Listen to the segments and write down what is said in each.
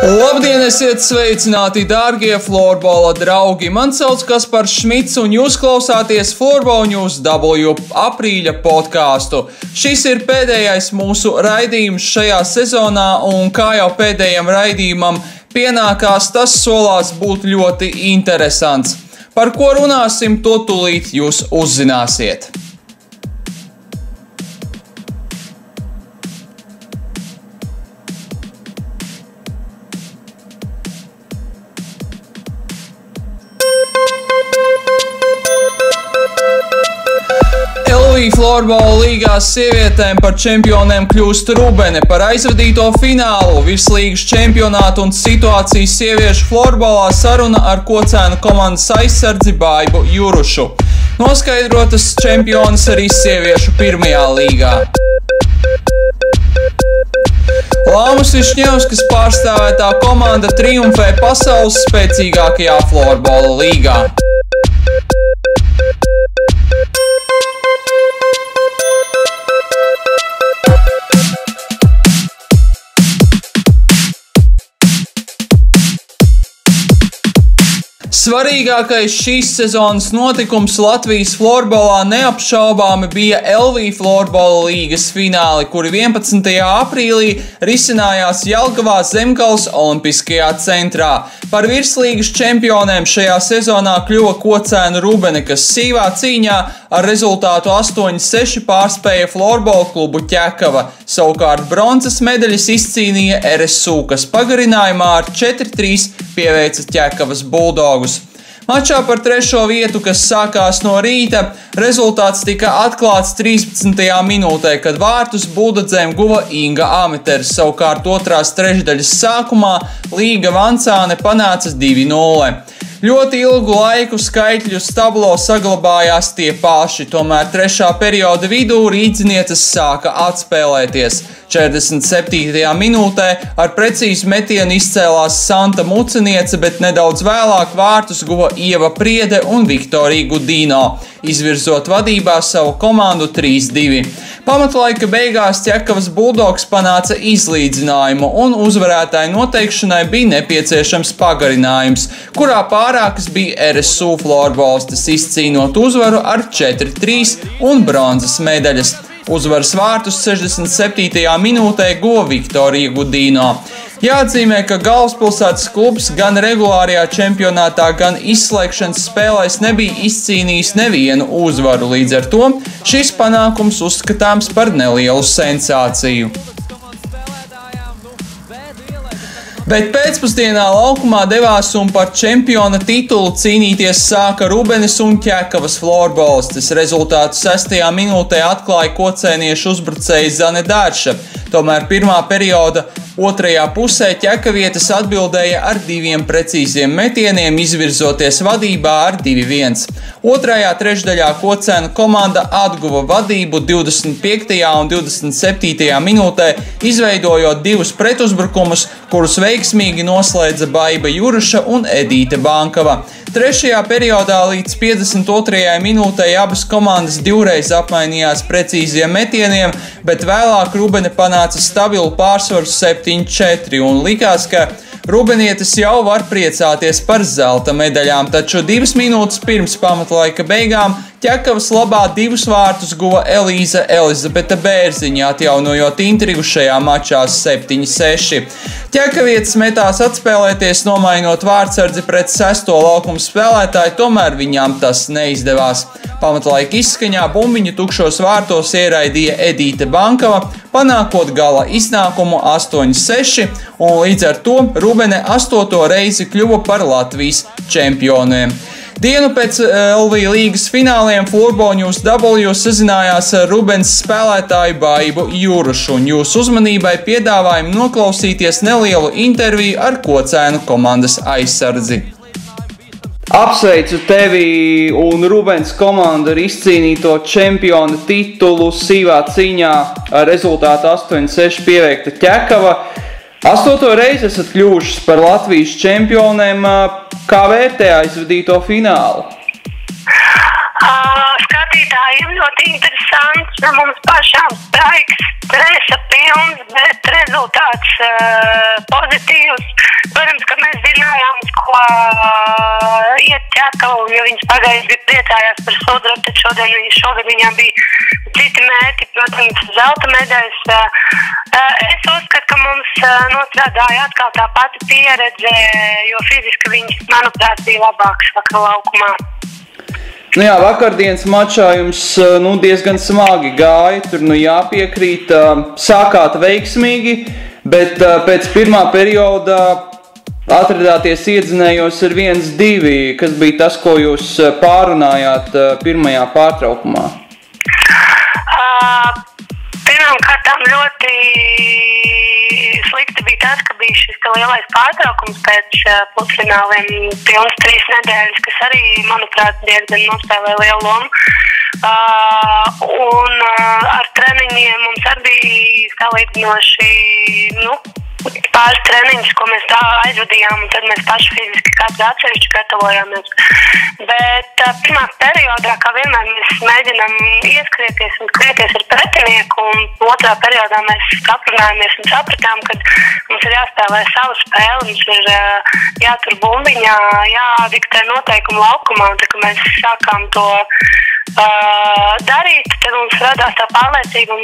Labdien, esiet sveicināti, dārgie florbola draugi! Mani sauc Kaspars Šmits, un jūs klausāties Floorball News W aprīļa podkāstu. Šis ir pēdējais mūsu raidījums šajā sezonā, un kā jau pēdējam raidījumam pienākās, tas solās būt ļoti interesants. Par ko runāsim, to tūlīt jūs uzzināsiet. Floorball līgās sievietēm par čempionēm kļūst Rubene. Par aizvadīto finālu, virslīgas čempionātu un situāciju sieviešu floorballā saruna ar Kocēnu komandas aizsardzi Baibu Jurušu. Noskaidrotas čempionas arī sieviešu pirmajā līgā. Lāmas Višņevskas pārstāvētā komanda triumfē pasaules spēcīgākajā floorball līgā. Svarīgākais šīs sezonas notikums Latvijas floorballā neapšaubāmi bija LV Floorball līgas fināli, kuri 11. aprīlī risinājās Jelgavā Zemgales Olimpiskajā centrā. Par virslīgas čempionēm šajā sezonā kļuva Kocēnu Rubene, kas sīvā cīņā ar rezultātu 8-6 pārspēja floorball klubu Ķekava. Savukārt bronzas medaļas izcīnīja RSU, kas pagarinājumā ar 4-3 pieveica Ķekavas Bulldogus. Mačā par 3. vietu, kas sākās no rīta, rezultāts tika atklāts 13. minūtē, kad vārtus Buldadzēm guva Inga Ameters. Savukārt otrās trešdaļas sākumā Līga Vancāne panāca 2-0. Ļoti ilgu laiku skaitļus tablo saglabājās tie paši, tomēr 3. perioda vidū rīdzinieces sāka atspēlēties. 47. minūtē ar precīzu metienu izcēlās Santa Muceniece, bet nedaudz vēlāk vārtus guva Ieva Priede un Viktorija Gudino, izvirzot vadībā savu komandu 3-2. Pamatlaika beigās Ķekavas Bulldogs panāca izlīdzinājumu, un uzvarētāju noteikšanai bija nepieciešams pagarinājums, kurā pārākas bija RSU floorballistes, izcīnot uzvaru ar 4-3 un bronzas medaļas. Uzvaras vārtus 67. minūtē guva Viktorija Gudino. Jāatzīmē, ka galvaspilsētas klubs gan regulārajā čempionātā, gan izslēgšanas spēlēs nebija izcīnījis nevienu uzvaru, līdz ar to šis panākums uzskatāms par nelielu sensāciju. Bet pēcpusdienā laukumā devās un par čempiona titulu cīnīties sāka Rubenes un Ķekavas floorballistes. Rezultātu 6. minūtē atklāja kocēniešu uzbrucēja Zane Dārša. Tomēr pirmā perioda otrajā pusē ķekavietes atbildēja ar 2 precīziem metieniem, izvirzoties vadībā ar 2-1. Otrajā trešdaļā Kocēnu komanda atguva vadību 25. un 27. minūtē, izveidojot 2 pretuzbrukumus, kurus veiksmīgi noslēdza Baiba Juruša un Edīte Bankava. 3. periodā līdz 52. minūtei abas komandas divreiz apmainījās precīziem metieniem, bet vēlāk Rubene panāca stabilu pārsvaru 7-4 un likās, ka rubenietes jau var priecāties par zelta medaļām, taču 2 minūtes pirms pamatlaika beigām Ķekavas labā 2 vārtus guva Elīza Elizabete Bērziņa, atjaunojot intrigu šajā mačā 7-6. Ķekavietes metās atspēlēties, nomainot vārtsardzi pret 6. laukumu spēlētāju, tomēr viņām tas neizdevās. Pamatlaika izskaņā bumbiņu tukšos vārtos ieraidīja Edīte Bankava, panākot gala iznākumu 8-6, un līdz ar to Rubene 8. reizi kļuva par Latvijas čempioniem. Dienu pēc LV līgas fināliem Floorball News W sazinājās ar Rubenes spēlētāju Baibu Jurušu, un jūsu uzmanībai piedāvājam noklausīties nelielu interviju ar Kocēnu komandas aizsardzi. Apsveicu tevi un Rubenes komandu ar izcīnīto čempiona titulu sīvā cīņā ar rezultātu 8-6 pieveikta Ķekava. 8. reizi esat kļuvušas par Latvijas čempionēm. Kā vērtē aizvadīto finālu? Skatītājiem ļoti interesants. Mums pašām straiks, stresa pilns, bet rezultāts pozitīvs. protams, ka mēs zinājām, ko iet Ķekavu, jo viņas pagājis bija priecājās par sudrabu, tad šogad viņām bija citi mērķi, protams, zelta medaļas. Es uzskatu, ka mums nostrādāja atkal tā pati pieredze, jo fiziski viņas, manuprāt, bija labākas vakar laukumā. Nu jā, vakardienas mačā jums diezgan smagi gāja, tur jāpiekrīt, sākāt veiksmīgi, bet pēc pirmā perioda atradāties iedzinējos ar 1-2, kas bija tas, ko jūs pārunājāt pirmajā pārtraukumā? Pirmām kārtām ļoti slikti bija tas, ka bija šis lielais pārtraukums pēc pusfināliem pilnas 3 nedēļas, kas arī, manuprāt, diezgan nospēlē lielu lomu. Un ar treniņiem mums arī bija salīdzinoši, pāris treniņus, ko mēs tā aizvadījām, un tad mēs paši fiziski kāds atsevišķi gatavojāmies. Bet pirmā periodā, kā vienmēr, mēs mēģinām ieskrieties un skrieties ar pretinieku, un otrā periodā mēs aprunājāmies un sapratām, ka mums ir jāspēlē savu spēli, mums ir jātur bumbiņā, jādiktē noteikumi laukumā, un tā, ka mēs sākām to darīt, tad mums radās tā pārliecība, un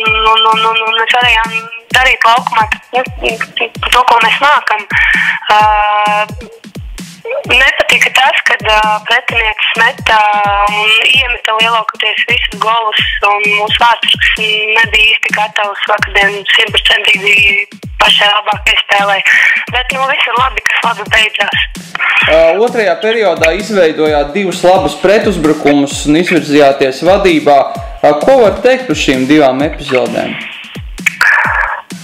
mēs varējām darīt laukumā to, ko mēs mākam. Nepatika tas, kad pretinieks meta un iemeta lielākoties visus golus, un mūsu vārdsargs nebija īsti gatavs vakardien 100% pašai labākai spēlē. Bet viss ir labi, kas labi beidzās. Otrajā periodā izveidojāt 2 labus pretuzbrukumus un izvirzījāties vadībā. Ko var teikt par šīm 2 epizodēm?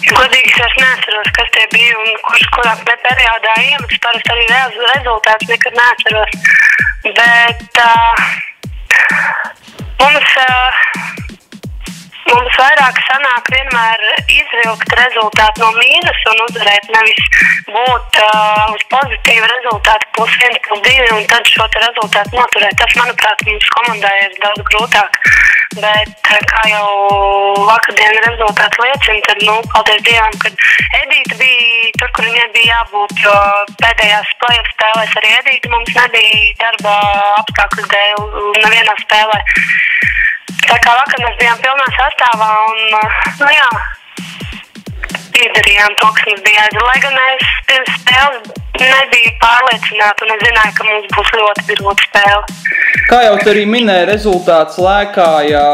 Godīgi es neatceros, kas tie bija un kurā periodā iemets, parasti arī rezultāts nekad neatceros. Bet mums vairāk sanāk vienmēr izvilkt rezultātu no mīnus un uzvarēt, nevis būt uz pozitīvu rezultātu +1, +2 un tad šo te rezultātu noturēt. Tas, manuprāt, mums komandai ir daudz grūtāk. Bet, kā jau vakardien rezultāts liecina, tad, paldies Dievam, kad Edīta bija tur, kur viņai bija jābūt, jo pēdējās play-off spēlēs arī Edīta mums nebija darba apstākļu dēļ nevienā spēlē. Tā kā vakar mēs bijām pilnā sastāvā un, izdarījām to, kas mums bija jādara. Lai gan es pirms spēles nebiju pārliecināta un es zināju, ka mums būs ļoti grūta spēle. Kā jau te arī minēja, rezultāts lēkāja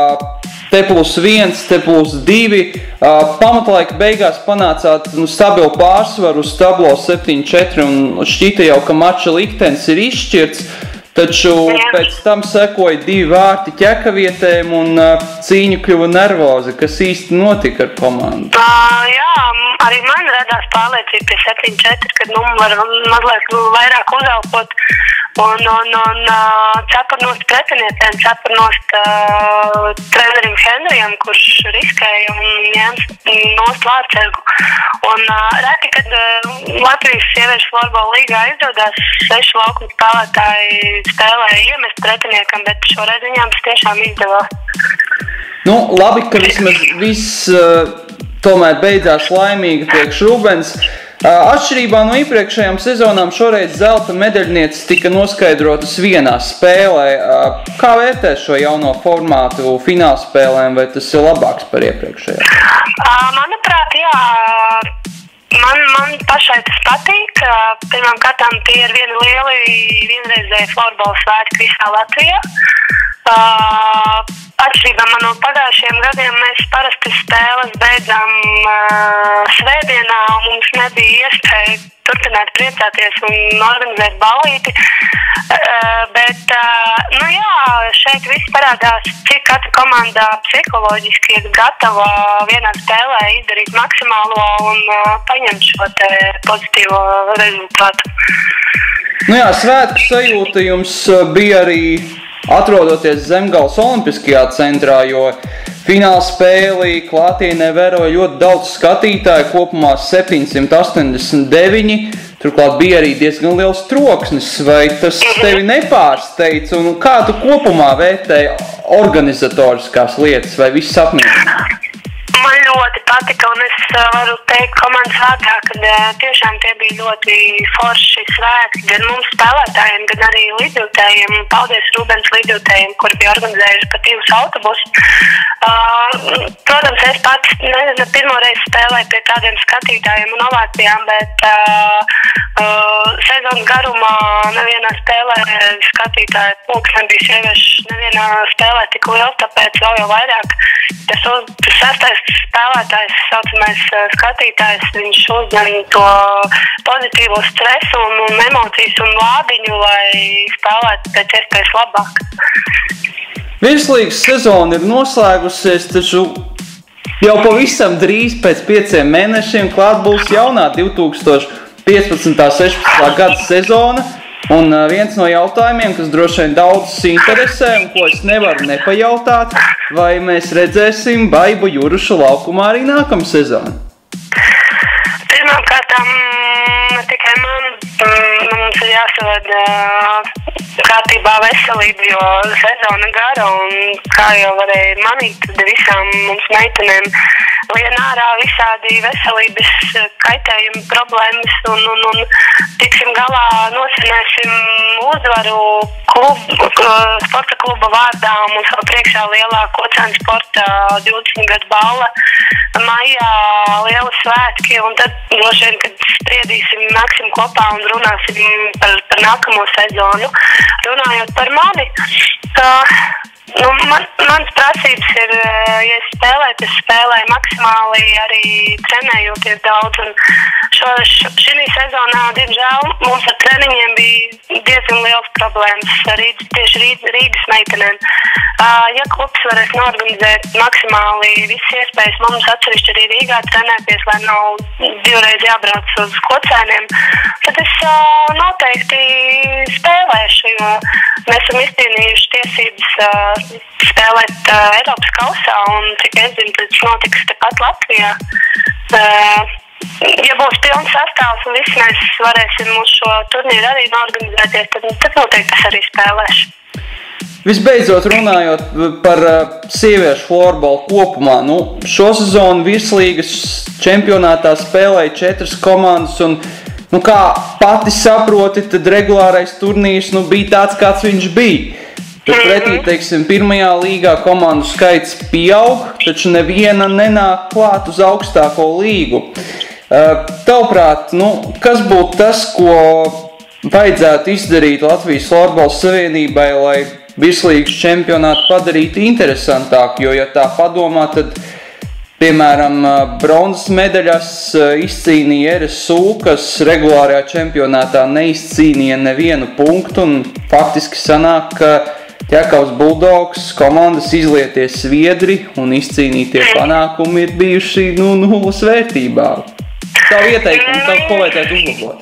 te +1, te +2. Pamatlaika beigās panācāt stabilu pārsvaru uz tablo 7-4 un šķita jau, ka mača liktenis ir izšķirts. Taču pēc tam sekoja 2 vārti Ķekavietēm un cīņa kļuva nervoza. Kas īsti notika ar komandu? Arī man radās pārliecība pie 7-4, kad var mazliet vairāk uzelpot un cepurnost pretiniecēm, cepurnost trenerim Henrijam, kurš riskēja un ņēma nost vārdsargu. Un reti, kad Latvijas sieviešu florbola līgā izdodās 6 laukuma spēlētāji spēlēja iemest pretiniekam, bet šoreiz viņām tas tiešām izdevās. Labi, ka vismaz viss tomēr beidzās laimīgi priekš Rubens. Atšķirībā no iepriekšējām sezonām šoreiz zelta medaļnieces tika noskaidrotas vienā spēlē. Kā vērtē šo jauno formātu finālspēlēm, vai tas ir labāks par iepriekšējām? Manuprāt, jā. Man pašai tas patīk. Pirmām kārtām tie ir vienreizēji florbola svētki visā Latvijā. Atšķirībā no pagājušajiem gadiem mēs parasti spēles beidzām svētdienā un mums nebija iespēja turpināt priecāties un organizēt ballīti. Bet, šeit viss parādās, cik katra komandā psiholoģiski ir gatava vienā spēlē izdarīt maksimālo un paņemt šo te pozitīvo rezultātu. Svētku sajūta jums bija arī atrodoties Zemgales Olimpiskajā centrā, jo fināla spēli klātienē vēroja ļoti daudz skatītāju, kopumā 789. Turklāt bija arī diezgan liels troksnis. Vai tas tevi nepārsteidz? Un kā tu kopumā vērtēji organizatoriskās lietas, vai viss apmierina? Man ļoti patika, un es varu teikt komandas vārdā, ka tiešām tie bija ļoti forši svētki gan mums spēlētājiem, gan arī līdzjūtējiem. Paldies Rūbens līdzjūtējiem, kuri bija organizējuši pat 2 autobusus. Protams, es pats pirmo reizi spēlēju pie tādiem skatītājiem un ovācijām, bet sezonas garumā nevienā spēlē skatītāju pulks nebija sieviešu, nevienā spēlē tik liels, tāpēc vēl jau vairāk. Tas 6. spēlētājs, saucamais skatītājs, viņš uzņem to pozitīvo stresu un emocijas un lādiņu, lai spēlētu pēc iespējas labāk. Virslīgas sezona ir noslēgusies, taču jau pavisam drīz pēc 5 mēnešiem klāt būs jaunā 2015.–16. gada sezona. Un viens no jautājumiem, kas droši vien daudzus interesē un ko es nevaru nepajautāt, vai mēs redzēsim Baibu Jurušu laukumā arī nākamā sezona? Pirmkārt, ne tikai mums ir jāsavad kārtībā veselība, jo sezona gara un kā jau varēja manīt, tad visām mums meitenēm lien ārā visādi veselības kaitējumi, problēmas un tiksim galā, nosvinēsim uzvaru sporta kluba vārdā. Mums vēl priekšā lielā Kocēna sporta 20 gadu balla, maijā liela svētki, un tad droši vien, kad spriedīsim, nāksim kopā un runāsim par nākamo sezonu. Runājot par mani, mans prasības ir, ja es spēlēju maksimāli, arī trenējoties daudz, un šī sezonā, diemžēl, mums ar treniņiem bija diezgan liels problēmas, tieši Rīgas meitenēm. Ja klubs varēs norganizēt maksimāli visas iespējas mums atsevišķi arī Rīgā trenēties, lai nav 2 reizi jābrauc uz Kocēniem, tad es noteikti spēlēšu, jo mēs esam izcīnījuši tiesības spēlēt Eiropas kausā, un cik es zinu, tas notiks tepat Latvijā. Ja būs pilns sastāvs un visi mēs varēsim uz šo turnīru arī norganizēties, tad noteikti es arī spēlēšu. Visbeidzot, runājot par sieviešu florbolu kopumā, šo sezonu Virslīgas čempionātā spēlēja 4 komandas, un, kā pati saproti, tad regulārais turnīrs bija tāds, kāds viņš bija. Tad pretī, teiksim, pirmajā līgā komandu skaits pieaug, taču neviena nenāk klāt uz augstāko līgu. Tavuprāt, kas būtu tas, ko vajadzētu izdarīt Latvijas Florbola savienībai, lai Virslīgas čempionātu padarītu interesantāku, jo, ja tā padomā, tad, piemēram, bronzas medaļas izcīnīja RSU, kas regulārajā čempionātā neizcīnīja nevienu punktu, un faktiski sanāk, ka Ķekavas Bulldogs komandas izlieties Sviedri un izcīnītie panākumi ir bijuši nulles vērtībā. Tavu ieteikumu, ko vajadzētu uzlabot?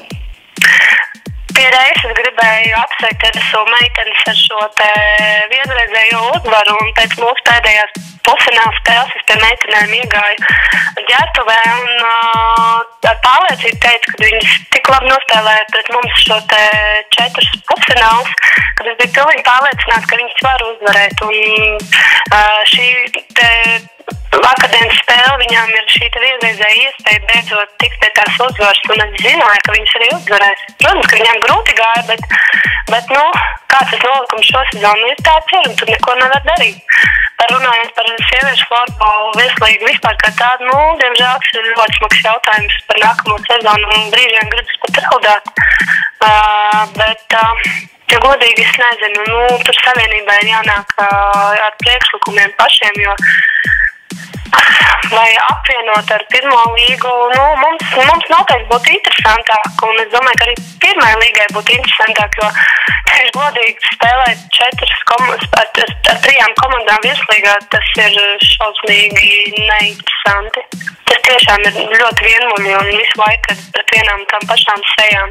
Pierreiz es gribēju apsveikt RSU meitenes ar šo te vienreizējo uzvaru, un pēc mūsu pēdējās pusfināla spēles es pie meitenēm iegāju ģērbtuvē un ar pārliecību teicu, ka viņas tik labi nospēlēja pret mums šo te 4 pusfinālus, kad es biju pilnīgi pārliecināta, ka viņas var uzvarēt. Un šī te vakardienas spēle, viņām ir šī vienreizēja iespēja beidzot tikt pie tās uzvaras, un es zināju, ka viņas arī uzvarēs. Protams, ka viņām grūti gāja, bet kāds tas nolikums šo sezonu ir tāds ir, un tur neko nevar darīt. Runājot par sieviešu florbolu Virslīgu vispār kā tādu, diemžēl tas ir ļoti smags jautājums par nākamo sezonu, un brīžiem gribas pat raudāt. Bet, ja godīgi, es nezinu, tur savienībai ir jānāk ar priekšlikumiem pašiem, jo vai apvienot ar pirmo līgu, mums noteikti būtu interesantāk, un es domāju, ka arī pirmai līgai būtu interesantāk, jo tieši godīgi spēlēt 4 ar 3 komandām Virslīgā, tas ir šausmīgi neinteresanti. Tas tiešām ir ļoti vienmuļi un visu laiku pret vienām tām pašām sejām.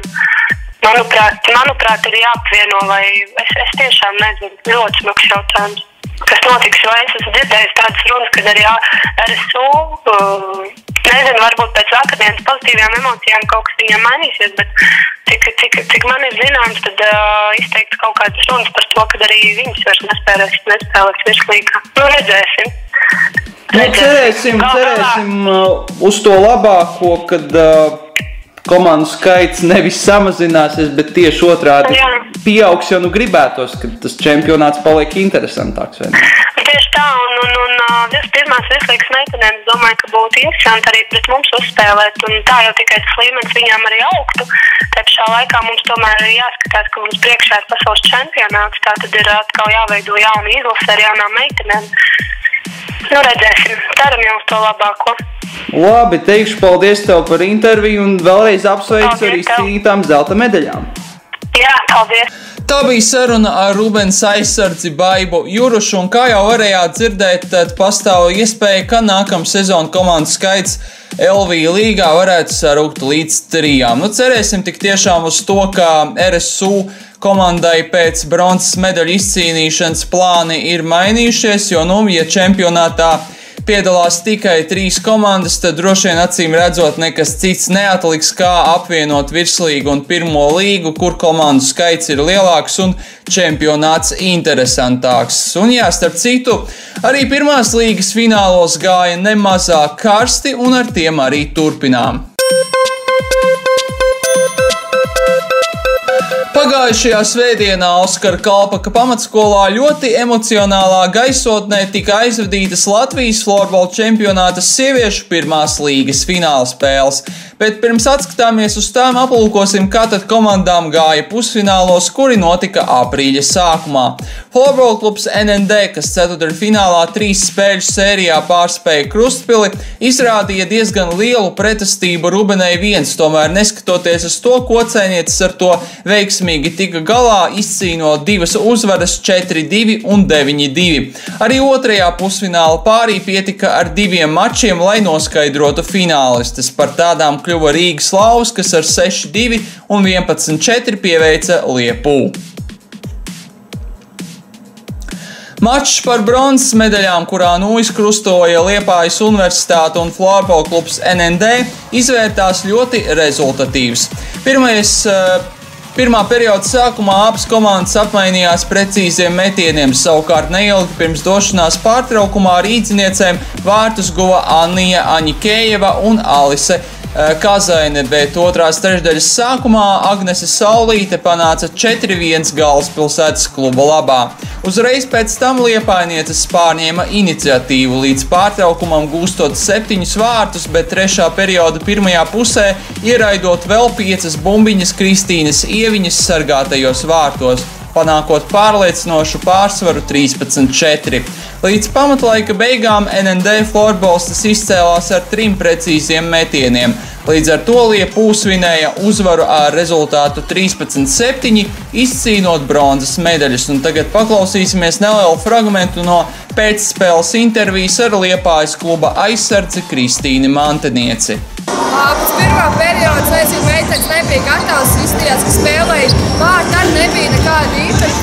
Manuprāt, ir jāapvieno, vai es tiešām nezinu, ļoti smags jautājums. Kas notiks, vai es esmu dzirdējis tādas runas, kad arī RSU, nezinu, varbūt pēc vakardienas pozitīvām emocijām kaut kas viņam mainīsies, bet cik man ir zināms, tad izteikt kaut kādas runas par to, kad arī viņas vairs nespēlēs Virslīgā. Redzēsim. Cerēsim uz to labāko, kad komandu skaits nevis samazināsies, bet tieši otrādi pieaugs, jo gribētos, ka tas čempionāts paliek interesantāks. Tieši tā, un pirmās virslīgas meitenēm, es domāju, ka būtu interesanti arī pret mums uzspēlēt, un tā jau tikai tas līmenis viņām arī augtu. Tā pašā laikā mums tomēr ir jāskatās, ka mums priekšā ir pasaules čempionāts, tā tad ir atkal jāveido jauna izlase ar jaunām meitenēm. Redzēsim, ceram jau uz to labāko. Labi, teikšu paldies tev par interviju un vēlreiz apsveicu ar izcīnītām zelta medaļām. Jā, paldies. Tā bija saruna ar Rūbenes aizsardzi Baibu Jurušu, un kā jau varējāt dzirdēt, tad pastāv iespēja, ka nākamā sezona komandu skaits LV līgā varētu sarūkt līdz 3. Cerēsim tik tiešām uz to, ka RSU komandai pēc bronzas medaļu izcīnīšanas plāni ir mainījušies, jo, ja čempionātā piedalās tikai 3 komandas, tad droši vien acīm redzot nekas cits neatliks, kā apvienot virslīgu un pirmo līgu, kur komandu skaits ir lielāks un čempionāts interesantāks. Un starp citu, arī pirmās līgas finālos gāja nemazāk karsti, un ar tiem arī turpinām. Pagājušajā svētdienā Oskara Kalpaka pamatskolā ļoti emocionālā gaisotnē tika aizvadītas Latvijas florbola čempionāta sieviešu pirmās līgas fināla spēles, bet pirms atskatāmies uz tām aplūkosim, kā tad komandām gāja pusfinālos, kuri notika aprīļa sākumā. Florbola klubs NND, kas ceturtdaļfinālā 3 spēļu sērijā pārspēja Krustpili, izrādīja diezgan lielu pretestību Rūbenei 1, tomēr neskatoties uz to, kocēnietis ar to veiksmīgi tika galā, izcīnot 2 uzvaras 4-2 un 9-2. Arī otrajā pusfināla pārī pietika ar 2 mačiem, lai noskaidrotu finālistes. Par tādām kļuva Rīgas Lauvas, kas ar 6-2 un 11-4 pieveica Liepū. Mačs par bronzas medaļām, kurā izkrustoja Liepājas Universitāte un florbola klubs NND, izvērtās ļoti rezultatīvs. Pirmā perioda sākumā abas komandas apmainījās precīziem metieniem, savukārt neilgi pirms došanās pārtraukumā rīdziniecēm vārtus guva Annija Aņikējeva un Alise Kazaine, bet otrās trešdaļas sākumā Agnese Saulīte panāca 4-1 galvaspilsētas kluba labā. Uzreiz pēc tam liepājnieces pārņēma iniciatīvu līdz pārtraukumam gūstot 7 vārtus, bet trešā perioda pirmajā pusē ieraidot vēl 5 bumbiņas Kristīnes Ieviņas sargātajos vārtos, panākot pārliecinošu pārsvaru 13-4. Līdz pamatlaika beigām NND florbolistes izcēlās ar 3 precīziem metieniem. Līdz ar to Liepū svinēja uzvaru ar rezultātu 13-7, izcīnot bronzas medaļas. Un tagad paklausīsimies nelielu fragmentu no pēcspēles intervijas ar Liepājas kluba aizsardzi Kristīni Mantenieci. Pēc pirmā perioda, nezinu, meitenes nebija gatavs, izstījās, ka spēlēja vārti, arī nebija nekāda īpaši.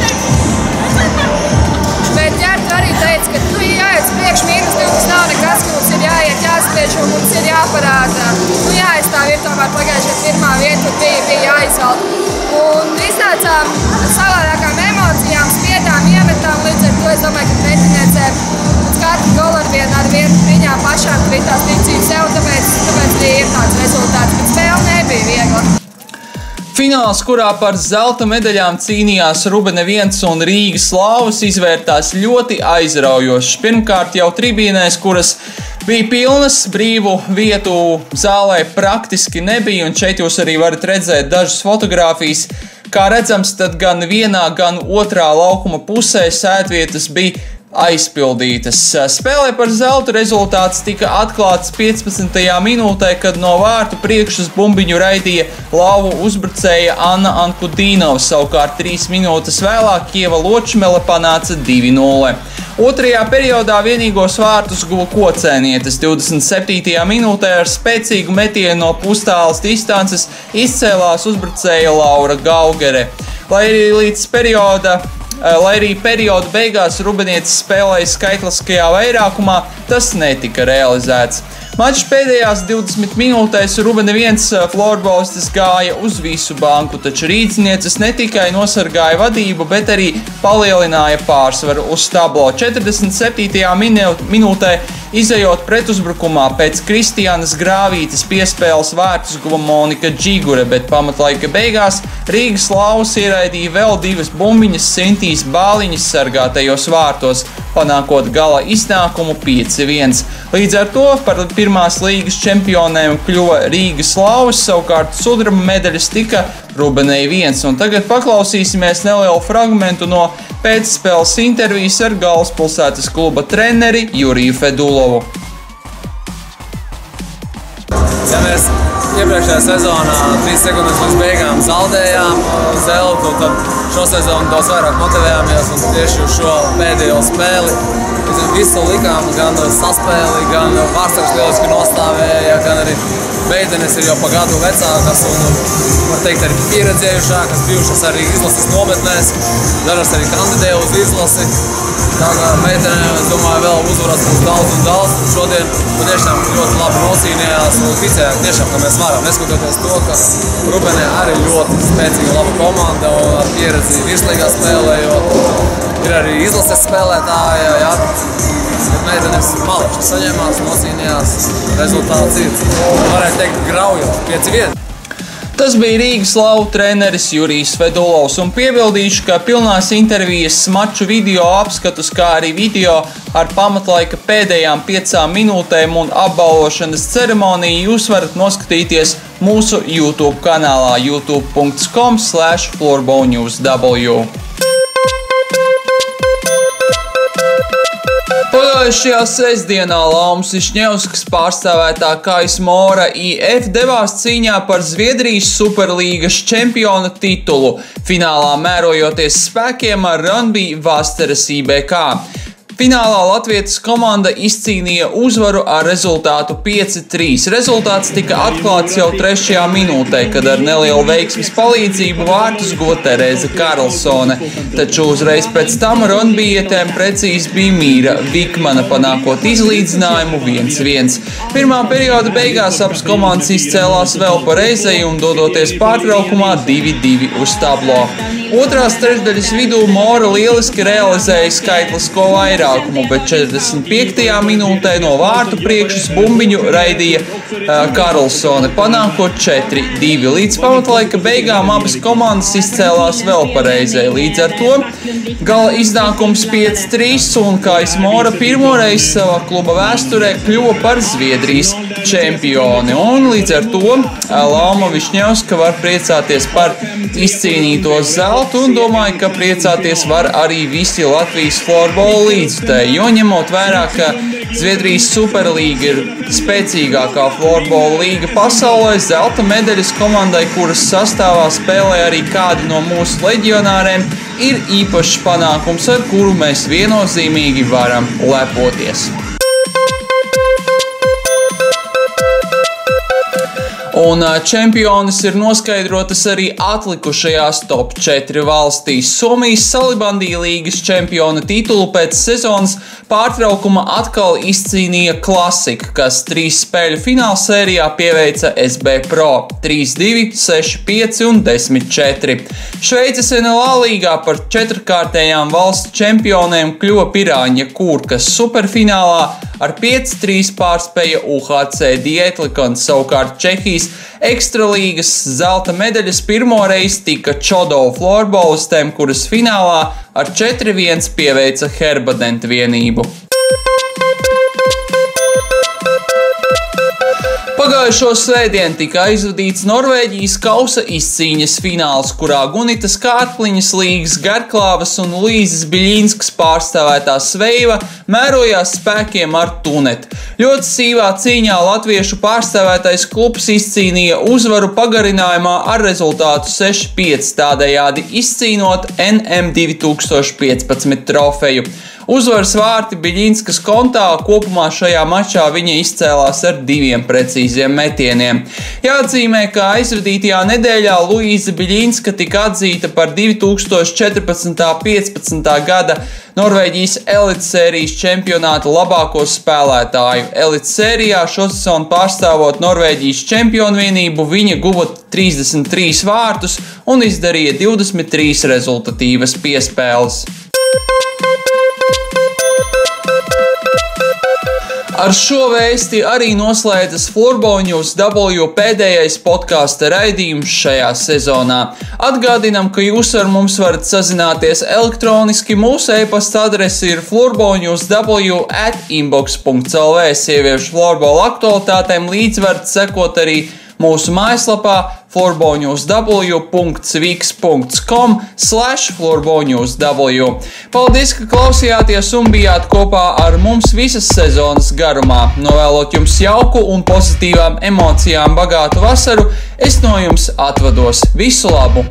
Bet Ģērta arī teica, ka jāiet priekš -2, tas nav nekas, ka mums ir jāiet, jāspiež un mums ir jāparāda. Jāizstāv ir tomēr pagājušajā pirmā vieta, bija jāizvalda. Un iznācām ar savādākām emocijām, spiedām, iemetām, līdz ar to es domāju, ka pretiniecēm katru golu ar vienu viņām pašām kritās ticību sev, tāpēc arī ir tāds rezultāts, bet spēle nebija viegla. Fināls, kurā par zelta medaļām cīnījās Rūbene 1 un Rīgas Lauvas, izvērtās ļoti aizraujošs. Pirmkārt jau tribīnēs, kuras bija pilnas, brīvu vietu zālē praktiski nebija, un šeit jūs arī varat redzēt dažas fotogrāfijas. Kā redzams, tad gan vienā, gan otrā laukuma pusē sēdvietas bija aizpildītas. Spēlē par zeltu rezultāts tika atklāts 15. minūtē, kad no vārtu priekšas bumbiņu raidīja Lauvu uzbrucēja Anna Ankudīnova, savukārt 3 minūtes vēlāk Kieva Ločmele panāca 2-0. Otrajā periodā vienīgos vārtus guva kocēnietes. 27. minūtē ar spēcīgu metienu no pustāles distances izcēlās uzbrucēja Laura Gaugere. Lai arī perioda beigās Rūbenietis spēlēja skaitliskajā vairākumā, tas netika realizēts. Mačs pēdējās 20 minūtēs Rūbene 1 florbolistes gāja uz visu banku, taču rīdzinieces ne tikai nosargāja vadību, bet arī palielināja pārsvaru uz tablo. 47. minūtē Izejot pretuzbrukumā pēc Kristiānas Grāvītes piespēles vārtus guva Monika Džigure, bet pamatlaika beigās Rīgas Slavas ieraidīja vēl divas bumbiņas Sintīs Bāliņas sargātajos vārtos, panākot gala iznākumu 5-1. Līdz ar to par pirmās līgas čempionēm kļuva Rīgas Slavas, savukārt sudraba medaļas tika Rubenei 1. Un tagad paklausīsimies nelielu fragmentu no pēcspēles intervijas ar galvaspilsētas kluba treneri Juriju Fedulovu. Ja mēs iepriekšējā sezonā 3 sekundes līdz beigām zaudējām zeltu, tad šo sezonu daudz vairāk motivējāmies un tieši uz šo pēdējo spēli visu likām, gan saspēli, gan Vārsakas lieliski nostāvēja, gan arī meitenes ir jau pa gadu vecākas un, var teikt, arī pieredzējušākas, bijušas arī izlases nometnēs, dažas arī kandidē uz izlasi. Tā kā meitenēm, es domāju, vēl uzvaras būs daudz un daudz. Šodien tiešām ļoti labi nosīnījās un ticējām tiešām, ka mēs varam. Neskatoties to, ka Rubenē arī ļoti spēcīga laba komanda un ar pieredzi virslīgā spēlējot. Ir arī izlases spēlētāja, jā. Bet meitenes malički saņēmās, nosīnījās. Rezultāts ir, varētu teikt, graujot 5-1. Tas bija Rīgas Slavu treneris Jurijs Fedulovs, un piebildīšu, ka pilnās intervijas maču video apskatus, kā arī video ar pamatlaika pēdējām 5 minūtēm un apbalvošanas ceremoniju jūs varat noskatīties mūsu YouTube kanālā youtube.com/floorballnewsw. Pagājušajā sestdienā Laumas Višņevskas pārstāvētā KS Mora IF devās cīņā par Zviedrijas Superlīgas čempiona titulu, finālā mērojoties spēkiem ar Randby Vasteres IBK. Finālā latvietes komanda izcīnīja uzvaru ar rezultātu 5-3. Rezultāts tika atklāts jau 3. minūtē, kad ar nelielu veiksmes palīdzību vārtus guva Terēze Karlsone, taču uzreiz pēc tam Randbyjietēm precīzi bija Mīra Vikmana, panākot izlīdzinājumu 1-1. Pirmā perioda beigās abas komandas izcēlās vēl pa reizei un dodoties pārtraukumā 2-2 uz tablo. Otrās trešdaļas vidū Mora lieliski realizēja skaitlisko vairākumu, bet 45. minūtē no vārtu priekšas bumbiņu raidīja Karlsone, panākot 4-2. Līdz pamatlaika beigām abas komandas izcēlās vēl pareizai. Līdz ar to gala iznākums 5-3 un KS Mora pirmoreiz savā kluba vēsturē kļuva par Zviedrijas čempioni. Un līdz ar to Lauma Višņevska var priecāties par izcīnīto zeltu un domāju, ka priecāties var arī visi Latvijas florbola līdzutēji, jo ņemot vērā, ka Zviedrijas Superlīga ir spēcīgākā florbola līga pasaulē, zelta medaļas komandai, kuras sastāvā spēlē arī kādi no mūsu leģionāriem, ir īpašs panākums, ar kuru mēs viennozīmīgi varam lepoties. Un čempionis ir noskaidrotas arī atlikušajās top 4 valstīs. Somijas Salibandija līgas čempiona titulu pēc sezonas pārtraukuma atkal izcīnīja Klasika, kas 3 spēļu finālsērijā pieveica SB Pro 3-2, 6-5 un 10-4. Šveices NLA līgā par 4-kārtējām valsts čempioniem kļuva Pirāņa Kur, kas superfinālā ar 5-3 pārspēja UHC Dietlikons, savukārt Čehijas ekstralīgas zelta medaļas pirmoreiz tika Čodovu florbolistēm, kuras finālā ar 4-1 pieveica Herbadent vienību. Pagājušo svētdienu tika aizvadīts Norvēģijas kausa izcīņas fināls, kurā Gunitas Kārkliņas līgas Garklāvas un Luīzes Biļīnskas pārstāvētā Sveiva mērojās spēkiem ar Tunet. Ļoti sīvā cīņā latviešu pārstāvētais klubs izcīnīja uzvaru pagarinājumā ar rezultātu 6-5, tādējādi izcīnot NM 2015 trofeju. Uzvaras vārti Biļīnskas kontā, kopumā šajā mačā viņa izcēlās ar 2 precīziem metieniem. Jāatzīmē, ka aizvadītajā nedēļā Luīze Biļīnska tika atzīta par 2014.–15. gada Norvēģijas elites sērijas čempionāta labāko spēlētāju. Elites sērijā šosezon pārstāvot Norvēģijas čempionu vienību, viņa guva 33 vārtus un izdarīja 23 rezultatīvas piespēles. Ar šo vēsti arī noslēdzas Floorball News W pēdējais podkāsta raidījums šajā sezonā. Atgādinam, ka jūs ar mums varat sazināties elektroniski. Mūsu e-pasta adrese ir floorballnewsw@inbox.lv. Sieviešu floorball aktualitātēm līdz varat sekot arī mūsu mājaslapā floorballnewsw.com/floorballnewsw. Paldies, ka klausījāties un bijāt kopā ar mums visas sezonas garumā. Novēlot jums jauku un pozitīvām emocijām bagātu vasaru, es no jums atvados. Visu labu!